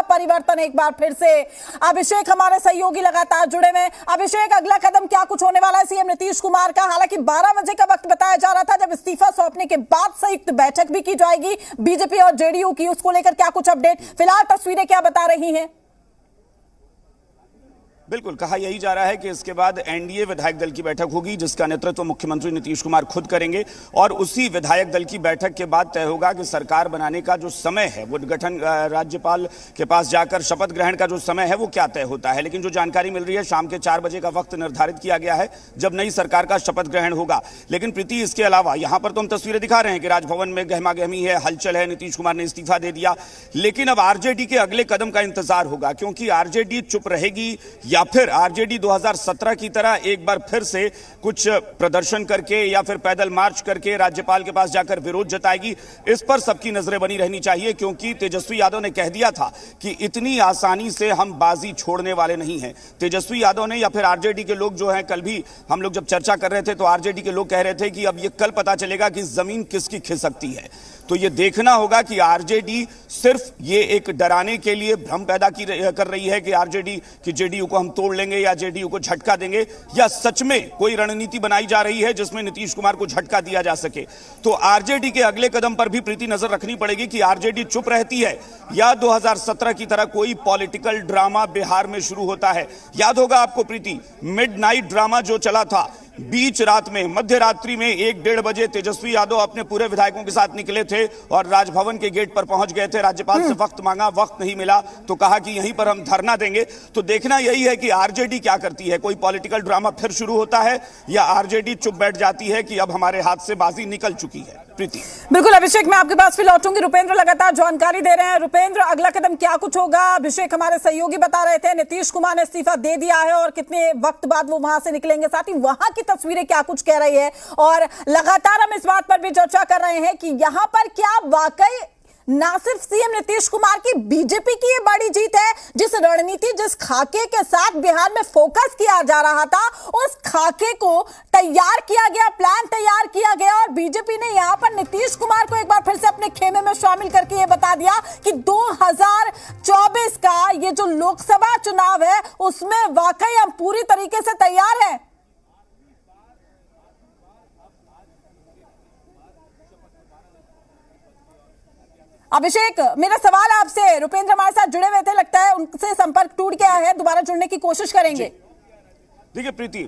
परिवर्तन एक बार फिर से। अभिषेक हमारे सहयोगी लगातार जुड़े हुए। अभिषेक, अगला कदम क्या कुछ होने वाला है सीएम नीतीश कुमार का? हालांकि 12 बजे का वक्त बताया जा रहा था जब इस्तीफा सौंपने के बाद संयुक्त बैठक भी की जाएगी बीजेपी और जेडीयू की, उसको लेकर क्या कुछ अपडेट? फिलहाल तस्वीरें क्या बता रही हैं? बिल्कुल, कहा यही जा रहा है कि इसके बाद एनडीए विधायक दल की बैठक होगी जिसका नेतृत्व मुख्यमंत्री नीतीश कुमार खुद करेंगे और उसी विधायक दल की बैठक के बाद तय होगा कि सरकार बनाने का जो समय है, वो गठन राज्यपाल के पास जाकर शपथ ग्रहण का जो समय है वो क्या तय होता है। लेकिन जो जानकारी मिल रही है, शाम के 4 बजे का वक्त निर्धारित किया गया है जब नई सरकार का शपथ ग्रहण होगा। लेकिन प्रीति, इसके अलावा यहाँ पर तो हम तस्वीरें दिखा रहे हैं कि राजभवन में गहमा गहमी है, हलचल है, नीतीश कुमार ने इस्तीफा दे दिया। लेकिन अब आरजेडी के अगले कदम का इंतजार होगा, क्योंकि आरजेडी चुप रहेगी या फिर आरजेडी 2017 की तरह एक बार फिर से कुछ प्रदर्शन करके या फिर पैदल मार्च करके राज्यपाल के पास जाकर विरोध जताएगी। इस पर सबकी नजरें बनी रहनी चाहिए, क्योंकि तेजस्वी यादव ने कह दिया था कि इतनी आसानी से हम बाजी छोड़ने वाले नहीं हैं। तेजस्वी यादव ने या फिर आरजेडी के लोग जो हैं, कल भी हम लोग जब चर्चा कर रहे थे तो आरजेडी के लोग कह रहे थे कि अब ये कल पता चलेगा कि जमीन किसकी खिसकती है। तो ये देखना होगा कि आरजेडी सिर्फ ये एक डराने के लिए भ्रम पैदा कर रही है कि आरजेडी की जेडीयू को हम तोड़ लेंगे या जेडीयू को झटका देंगे, या सच में कोई रणनीति बनाई जा रही है जिसमें नीतीश कुमार को झटका दिया जा सके। तो आरजेडी के अगले कदम पर भी प्रीति नजर रखनी पड़ेगी कि आरजेडी चुप रहती है या 2017 की तरह कोई पॉलिटिकल ड्रामा बिहार में शुरू होता है। याद होगा आपको प्रीति, मिडनाइट ड्रामा जो चला था बीच रात में, मध्य रात्रि में 1-1:30 बजे तेजस्वी यादव अपने पूरे विधायकों के साथ निकले थे और राजभवन के गेट पर पहुंच गए थे। राज्यपाल से वक्त मांगा, वक्त नहीं मिला तो कहा कि यहीं पर हम धरना देंगे। तो देखना यही है कि आरजेडी क्या करती है, कोई पॉलिटिकल ड्रामा फिर शुरू होता है या आरजेडी चुप बैठ जाती है कि अब हमारे हाथ से बाजी निकल चुकी है। प्रीति। बिल्कुल अभिषेक, मैं आपके पास फिर लौटूंगी। रुपेंद्र लगातार जानकारी दे रहे हैं। रुपेंद्र, अगला कदम क्या कुछ होगा? अभिषेक हमारे सहयोगी बता रहे थे नीतीश कुमार ने इस्तीफा दे दिया है और कितने वक्त बाद वो वहां से निकलेंगे, साथ ही वहां की तस्वीरें क्या कुछ कह रही है। और लगातार हम इस बात पर भी चर्चा कर रहे हैं कि यहां पर क्या वाकई ना सिर्फ सीएम नीतीश कुमार की, बीजेपी की ये बड़ी जीत है। जिस रणनीति, जिस खाके के साथ बिहार में फोकस किया जा रहा था, उस खाके को तैयार किया गया, प्लान तैयार किया गया और बीजेपी ने यहां पर नीतीश कुमार को एक बार फिर से अपने खेमे में शामिल करके ये बता दिया कि 2024 का ये जो लोकसभा चुनाव है उसमें वाकई हम पूरी तरीके से तैयार हैं। अभिषेक, मेरा सवाल आपसे, रुपेंद्र हमारे साथ जुड़े हुए थे, लगता है उनसे संपर्क टूट गया है, दोबारा जुड़ने की कोशिश करेंगे। देखिए प्रीति,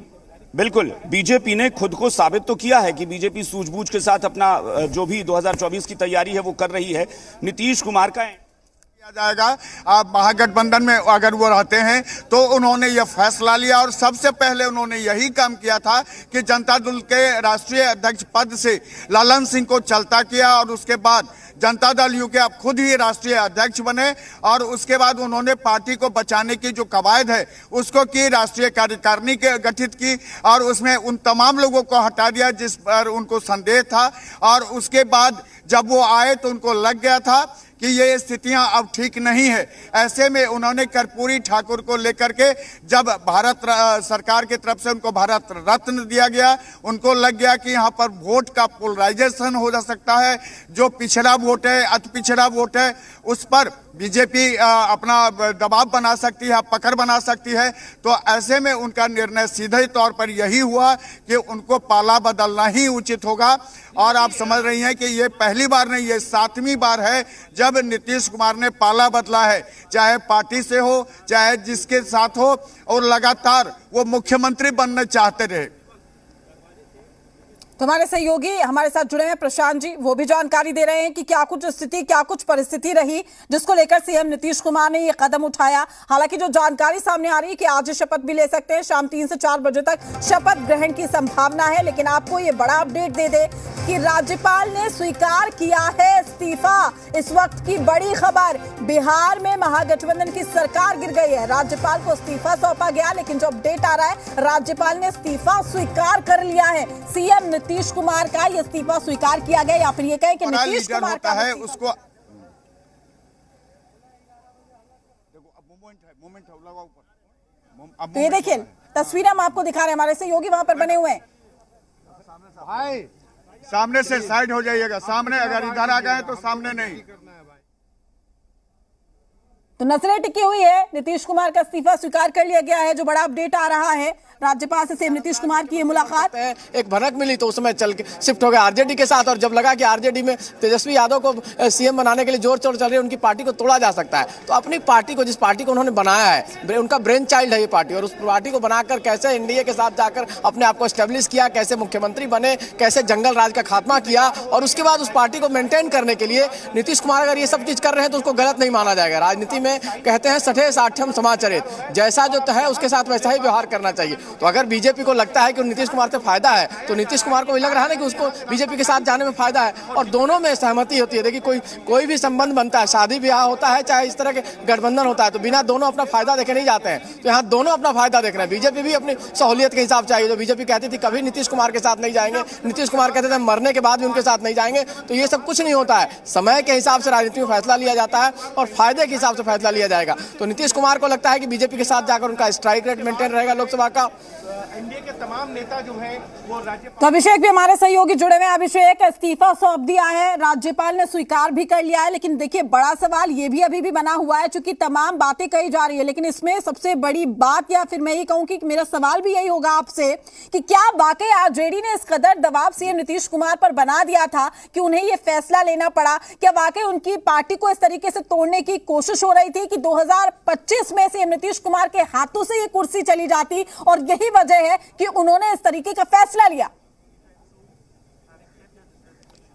बिल्कुल बीजेपी ने खुद को साबित तो किया है कि बीजेपी सूझबूझ के साथ अपना जो भी 2024 की तैयारी है वो कर रही है। नीतीश कुमार का किया जाएगा, आप महागठबंधन में अगर वो रहते हैं तो उन्होंने ये फैसला लिया और सबसे पहले उन्होंने यही काम किया था कि जनता दल के राष्ट्रीय अध्यक्ष पद से ललन सिंह को चलता किया और उसके बाद जनता दल यू के आप खुद ही राष्ट्रीय अध्यक्ष बने और उसके बाद उन्होंने पार्टी को बचाने की जो कवायद है उसको की, राष्ट्रीय कार्यकारिणी के गठित की और उसमें उन तमाम लोगों को हटा दिया जिस पर उनको संदेह था। और उसके बाद जब वो आए तो उनको लग गया था कि ये स्थितियां अब ठीक नहीं है। ऐसे में उन्होंने कर्पूरी ठाकुर को लेकर के जब भारत सरकार की तरफ से उनको भारत रत्न दिया गया, उनको लग गया कि यहाँ पर वोट का पोलराइजेशन हो जा सकता है, जो पिछड़ा वोट है, अति पिछड़ा वोट है, उस पर बीजेपी अपना दबाव बना सकती है, पकड़ बना सकती है। तो ऐसे में उनका निर्णय सीधे तौर पर यही हुआ कि उनको पाला बदलना ही उचित होगा। और आप समझ रही हैं कि ये पहली बार नहीं, ये 7वीं बार है जब नीतीश कुमार ने पाला बदला है, चाहे पार्टी से हो चाहे जिसके साथ हो, और लगातार वो मुख्यमंत्री बनना चाहते रहे। तो हमारे सहयोगी हमारे साथ जुड़े हैं प्रशांत जी, वो भी जानकारी दे रहे हैं कि क्या कुछ स्थिति, क्या कुछ परिस्थिति रही जिसको लेकर सीएम नीतीश कुमार ने ये कदम उठाया। हालांकि जो जानकारी सामने आ रही है कि आज शपथ भी ले सकते हैं, शाम 3 से 4 बजे तक शपथ ग्रहण की संभावना है। लेकिन आपको ये बड़ा अपडेट दे दे कि राज्यपाल ने स्वीकार किया है इस्तीफा। इस वक्त की बड़ी खबर, बिहार में महागठबंधन की सरकार गिर गई है, राज्यपाल को इस्तीफा सौंपा गया, लेकिन जो अपडेट आ रहा है राज्यपाल ने इस्तीफा स्वीकार कर लिया है। सीएम नीतीश कुमार का ये इस्तीफा स्वीकार किया गया, या फिर ये कहें कि नीतीश कुमार का है उसको तो ये देखिए तस्वीर हम आपको दिखा रहे हैं, हमारे सहयोगी वहां पर बने हुए हैं। भाई सामने से साइड हो जाइएगा, सामने अगर इधर आ गए तो सामने नहीं। तो नजरें टिकी हुई है, नीतीश कुमार का इस्तीफा स्वीकार कर लिया गया है। जो बड़ा अपडेट आ रहा है, राज्यपाल से सीएम नीतीश कुमार की ये मुलाकात, एक भनक मिली तो उसमें चल के शिफ्ट हो गया आरजेडी के साथ, और जब लगा कि आरजेडी में तेजस्वी यादव को सीएम बनाने के लिए जोर चल रही है, उनकी पार्टी को तोड़ा जा सकता है, तो अपनी पार्टी को, जिस पार्टी को उन्होंने बनाया है, उनका ब्रेन चाइल्ड है ये पार्टी, और उस पार्टी को बनाकर कैसे एनडीए के साथ जाकर अपने आप को एस्टेब्लिश किया, कैसे मुख्यमंत्री बने, कैसे जंगल राज का खात्मा किया, और उसके बाद उस पार्टी को मेंटेन करने के लिए नीतीश कुमार अगर ये सब चीज कर रहे हैं तो उसको गलत नहीं माना जाएगा। राजनीति में कहते हैं सठे साठ्यम समाचरित, जैसा जो है उसके साथ वैसा ही व्यवहार करना चाहिए। तो अगर बीजेपी को लगता है कि नीतीश कुमार से फायदा है, तो नीतीश कुमार को भी लग रहा है ना कि उसको बीजेपी के साथ जाने में फायदा है, और दोनों में सहमति होती है। देखिए कोई भी संबंध बनता है, शादी ब्याह होता है, चाहे इस तरह के गठबंधन होता है, तो बिना दोनों अपना फायदा देखे नहीं जाते हैं। तो यहाँ दोनों अपना फायदा देख रहे हैं। बीजेपी भी अपनी सहूलियत के हिसाब से आई, जो बीजेपी कहती थी कभी नीतीश कुमार के साथ नहीं जाएंगे, नीतीश कुमार कहते थे मरने के बाद भी उनके साथ नहीं जाएंगे, तो ये सब कुछ नहीं होता है। समय के हिसाब से राजनीति में फैसला लिया जाता है और फायदे के हिसाब से फैसला लिया जाएगा। तो नीतीश कुमार को लगता है कि बीजेपी के साथ जाकर उनका स्ट्राइक रेट मेंटेन रहेगा लोकसभा का। एनडीए के तमाम नेता जो है वो तो अभिषेक भी हमारे सहयोगी जुड़े हुए हैं। अभिषेक, इस्तीफा सौंप दिया है, राज्यपाल ने स्वीकार भी कर लिया है, लेकिन देखिए बड़ा सवाल ये भी अभी भी बना हुआ है, चूंकि तमाम बातें कही जा रही है, लेकिन इसमें सबसे बड़ी बात, या फिर मैं ये कहूं कि मेरा सवाल भी यही होगा आपसे कि क्या वाकई आरजेडी ने इस कदर दबाव सीएम नीतीश कुमार पर बना दिया था कि उन्हें ये फैसला लेना पड़ा? क्या वाकई उनकी पार्टी को इस तरीके से तोड़ने की कोशिश हो रही थी कि 2025 में सीएम नीतीश कुमार के हाथों से ये कुर्सी चली जाती, और यही वजह है कि उन्होंने इस तरीके का फैसला लिया?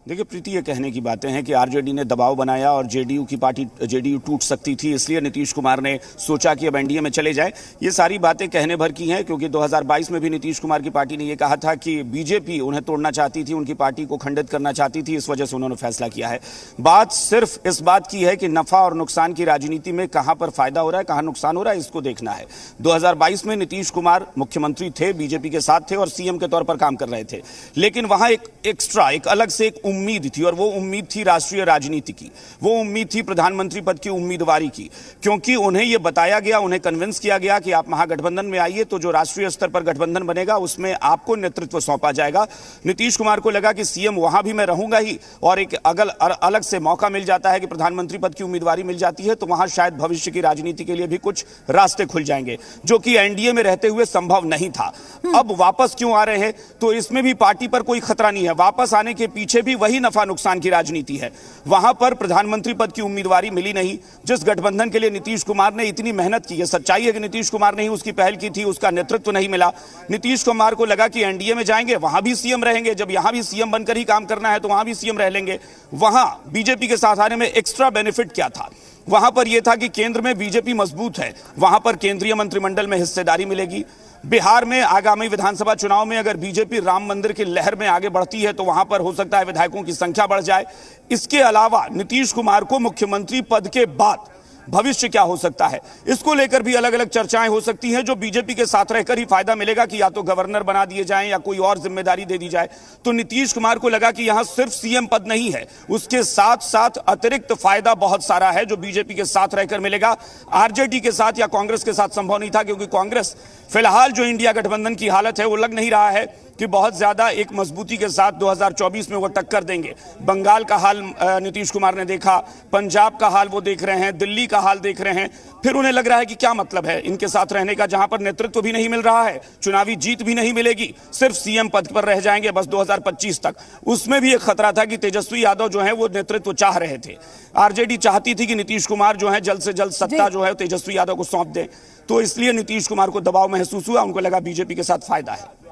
देखिए प्रीति, ये कहने की बातें हैं कि आरजेडी ने दबाव बनाया और जेडीयू की पार्टी, जेडीयू टूट सकती थी, इसलिए नीतीश कुमार ने सोचा कि अब एनडीए में चले जाए। ये सारी बातें कहने भर की हैं, क्योंकि 2022 में भी नीतीश कुमार की पार्टी ने यह कहा था कि बीजेपी उन्हें तोड़ना चाहती थी, उनकी पार्टी को खंडित करना चाहती थी, इस वजह से उन्होंने फैसला किया है। बात सिर्फ इस बात की है कि नफा और नुकसान की राजनीति में कहां पर फायदा हो रहा है, कहां नुकसान हो रहा है, इसको देखना है। 2022 में नीतीश कुमार मुख्यमंत्री थे, बीजेपी के साथ थे और सीएम के तौर पर काम कर रहे थे, लेकिन वहां एक एक्स्ट्रा, एक अलग से एक उम्मीद थी, और वो उम्मीद थी राष्ट्रीय राजनीति की, वो उम्मीद थी प्रधानमंत्री पद की उम्मीदवारी की, क्योंकि उन्हें यह बताया गया, उन्हें कन्विंस किया गया कि आप महागठबंधन में आइए तो जो राष्ट्रीय स्तर पर गठबंधन बनेगा उसमें आपको नेतृत्व सौंपा जाएगा। नीतीश कुमार को लगा कि सीएम वहां भी मैं रहूंगा ही, और एक अलग से मौका मिल जाता है कि प्रधानमंत्री पद की उम्मीदवारी मिल जाती है, तो वहां शायद भविष्य की राजनीति के लिए भी कुछ रास्ते खुल जाएंगे, जो कि एनडीए में रहते हुए संभव नहीं था। अब वापस क्यों आ रहे हैं? तो इसमें भी पार्टी पर कोई खतरा नहीं है। वापस आने के पीछे भी वही नफा नुकसान की राजनीति है। वहां पर प्रधानमंत्री पद की उम्मीदवारी मिली नहीं, जिस गठबंधन के लिए नीतीश कुमार ने इतनी मेहनत की है। सच्चाई है कि नीतीश कुमार ने ही उसकी पहल की थी, उसका नेतृत्व नहीं मिला। नीतीश कुमार को लगा कि एनडीए में जाएंगे, वहां भी सीएम रहेंगे, जब यहां भी सीएम बनकर ही काम करना है तो वहां भी सीएम रह लेंगे। वहां बीजेपी के साथ आने में एक्स्ट्रा बेनिफिट क्या था? वहां पर यह था कि केंद्र में बीजेपी मजबूत है, वहां पर केंद्रीय मंत्रिमंडल में हिस्सेदारी मिलेगी। बिहार में आगामी विधानसभा चुनाव में अगर बीजेपी राम मंदिर की लहर में आगे बढ़ती है तो वहां पर हो सकता है विधायकों की संख्या बढ़ जाए। इसके अलावा नीतीश कुमार को मुख्यमंत्री पद के बाद भविष्य क्या हो सकता है, इसको लेकर भी अलग अलग चर्चाएं हो सकती हैं, जो बीजेपी के साथ रहकर ही फायदा मिलेगा कि या तो गवर्नर बना दिए जाएं या कोई और जिम्मेदारी दे दी जाए। तो नीतीश कुमार को लगा कि यहां सिर्फ सीएम पद नहीं है, उसके साथ साथ अतिरिक्त फायदा बहुत सारा है जो बीजेपी के साथ रहकर मिलेगा। आरजेडी के साथ या कांग्रेस के साथ संभव नहीं था, क्योंकि कांग्रेस फिलहाल जो इंडिया गठबंधन की हालत है वो लग नहीं रहा है कि बहुत ज्यादा एक मजबूती के साथ 2024 में वो टक्कर देंगे। बंगाल का हाल नीतीश कुमार ने देखा, पंजाब का हाल वो देख रहे हैं, दिल्ली का हाल देख रहे हैं, फिर उन्हें लग रहा है कि क्या मतलब है इनके साथ रहने का, जहां पर नेतृत्व भी नहीं मिल रहा है, चुनावी जीत भी नहीं मिलेगी, सिर्फ सीएम पद पर रह जाएंगे बस 2025 तक। उसमें भी एक खतरा था कि तेजस्वी यादव जो है वो नेतृत्व चाह रहे थे। आरजेडी चाहती थी कि नीतीश कुमार जो है जल्द से जल्द सत्ता जो है तेजस्वी यादव को सौंप दें, तो इसलिए नीतीश कुमार को दबाव महसूस हुआ, उनको लगा बीजेपी के साथ फायदा है।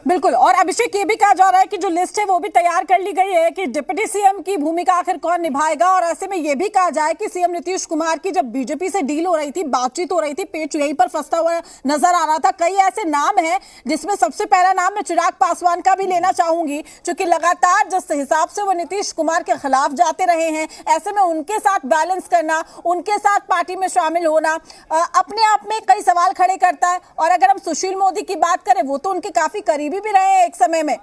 बिल्कुल। और अभिषेक, ये भी कहा जा रहा है कि जो लिस्ट है वो भी तैयार कर ली गई है कि डिप्टी सीएम की भूमिका आखिर कौन निभाएगा, और ऐसे में ये भी कहा जाए कि सीएम नीतीश कुमार की जब बीजेपी से डील हो रही थी, बातचीत हो रही थी, पेच यहीं पर फंसता हुआ नजर आ रहा था। कई ऐसे नाम हैं जिसमें सबसे पहला नाम मैं चिराग पासवान का भी लेना चाहूंगी, क्योंकि लगातार जिस हिसाब से वो नीतीश कुमार के खिलाफ जाते रहे हैं, ऐसे में उनके साथ बैलेंस करना, उनके साथ पार्टी में शामिल होना अपने आप में कई सवाल खड़े करता है। और अगर हम सुशील मोदी की बात करें, वो तो उनके काफी करीबी भी रहे हैं एक समय में।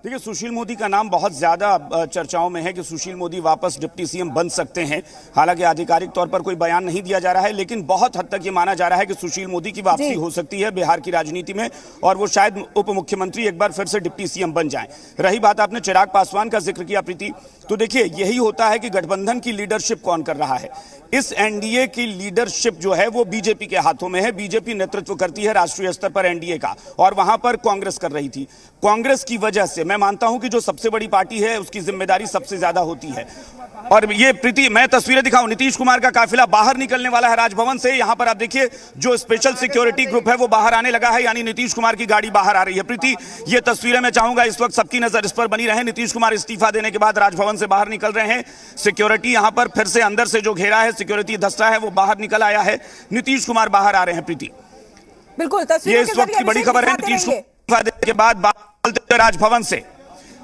देखिए, सुशील मोदी का नाम बहुत ज्यादा चर्चाओं में है कि सुशील मोदी वापस डिप्टी सीएम बन सकते हैं। हालांकि आधिकारिक तौर पर कोई बयान नहीं दिया जा रहा है, लेकिन बहुत हद तक ये माना जा रहा है कि सुशील मोदी की वापसी हो सकती है बिहार की राजनीति में और वो शायद उप मुख्यमंत्री एक बार फिर से डिप्टी सीएम बन जाएं। रही बात, आपने चिराग पासवान का जिक्र किया प्रीति, तो देखिए यही होता है कि गठबंधन की लीडरशिप कौन कर रहा है। इस एनडीए की लीडरशिप जो है वो बीजेपी के हाथों में है। बीजेपी नेतृत्व करती है राष्ट्रीय स्तर पर एनडीए का, और वहां पर कांग्रेस कर रही थी। कांग्रेस की वजह से मैं मानता हूं कि जो सबसे बड़ी पार्टी है उसकी जिम्मेदारी सबसे ज्यादा होती है। और ये प्रीति, मैं तस्वीरें दिखाऊं, नीतीश कुमार का काफिला बाहर निकलने वाला है राजभवन से। यहां पर आप देखिए जो स्पेशल सिक्योरिटी ग्रुप है वो बाहर आने लगा है, यानी नीतीश कुमार की गाड़ी बाहर आ रही है। प्रीति, ये तस्वीरें मैं चाहूंगा इस वक्त सबकी नजर इस पर बनी रहे। नीतीश कुमार इस्तीफा देने के बाद राजभवन से बाहर निकल रहे हैं। सिक्योरिटी यहां पर फिर से अंदर से जो घेरा है, सिक्योरिटी दस्ता है, वो बाहर निकल आया है। नीतीश कुमार बाहर आ रहे हैं। प्रीति, बिल्कुल, ये इस वक्त की बड़ी खबर है। नीतीश कुमार इस्तीफा देने के बाद बाहर राजभवन से,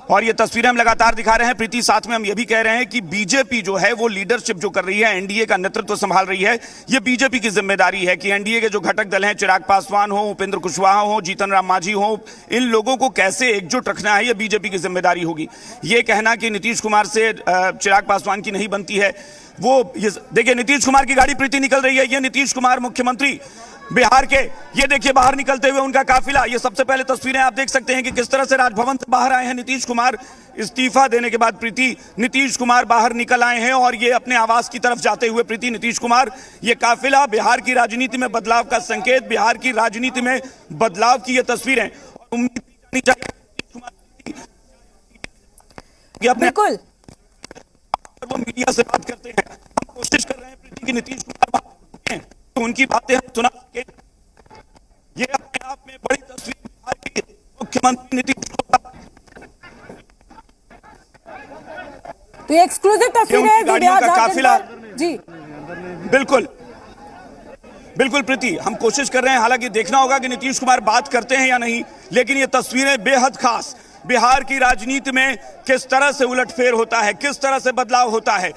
और ये तस्वीरें हम लगातार दिखा रहे हैं। प्रीति, साथ में हम ये भी कह रहे हैं कि बीजेपी जो है वो लीडरशिप जो कर रही है, एनडीए का नेतृत्व संभाल रही है, ये बीजेपी की जिम्मेदारी है कि एनडीए के जो घटक दल हैं, चिराग पासवान हो, उपेंद्र कुशवाहा हो, जीतन राम मांझी हो, इन लोगों को कैसे एकजुट रखना है, ये बीजेपी की जिम्मेदारी होगी। ये कहना कि नीतीश कुमार से चिराग पासवान की नहीं बनती है, वो देखिए नीतीश कुमार की गाड़ी प्रीति निकल रही है। ये नीतीश कुमार मुख्यमंत्री बिहार के, ये देखिए बाहर निकलते हुए उनका काफिला। ये सबसे पहले तस्वीरें आप देख सकते हैं कि किस तरह से राजभवन से बाहर आए हैं नीतीश कुमार। इस्तीफा देने के बाद प्रीति नीतीश कुमार बाहर निकल आए हैं और ये अपने आवास की तरफ जाते हुए प्रीति नीतीश कुमार, ये काफिला बिहार की राजनीति में बदलाव का संकेत, बिहार की राजनीति में बदलाव की ये तस्वीरें। उम्मीद की जानी चाहिए बिल्कुल वो मीडिया से बात करते हैं। हम कोशिश कर रहे हैं प्रीति की नीतीश कुमार बात करते हैं तो उनकी बातें हम सुना सके। ये अपने आप में बड़ी तस्वीर बिहार की मुख्यमंत्री नीतीश कुमार, तो ये एक्सक्लूसिव तस्वीर है गाड़ियों का काफिला जी। बिल्कुल बिल्कुल प्रीति, हम कोशिश कर रहे हैं। हालांकि देखना होगा कि नीतीश कुमार बात करते हैं या नहीं, लेकिन ये तस्वीरें बेहद खास बिहार की राजनीति में किस तरह से उलटफेर होता है, किस तरह से बदलाव होता है।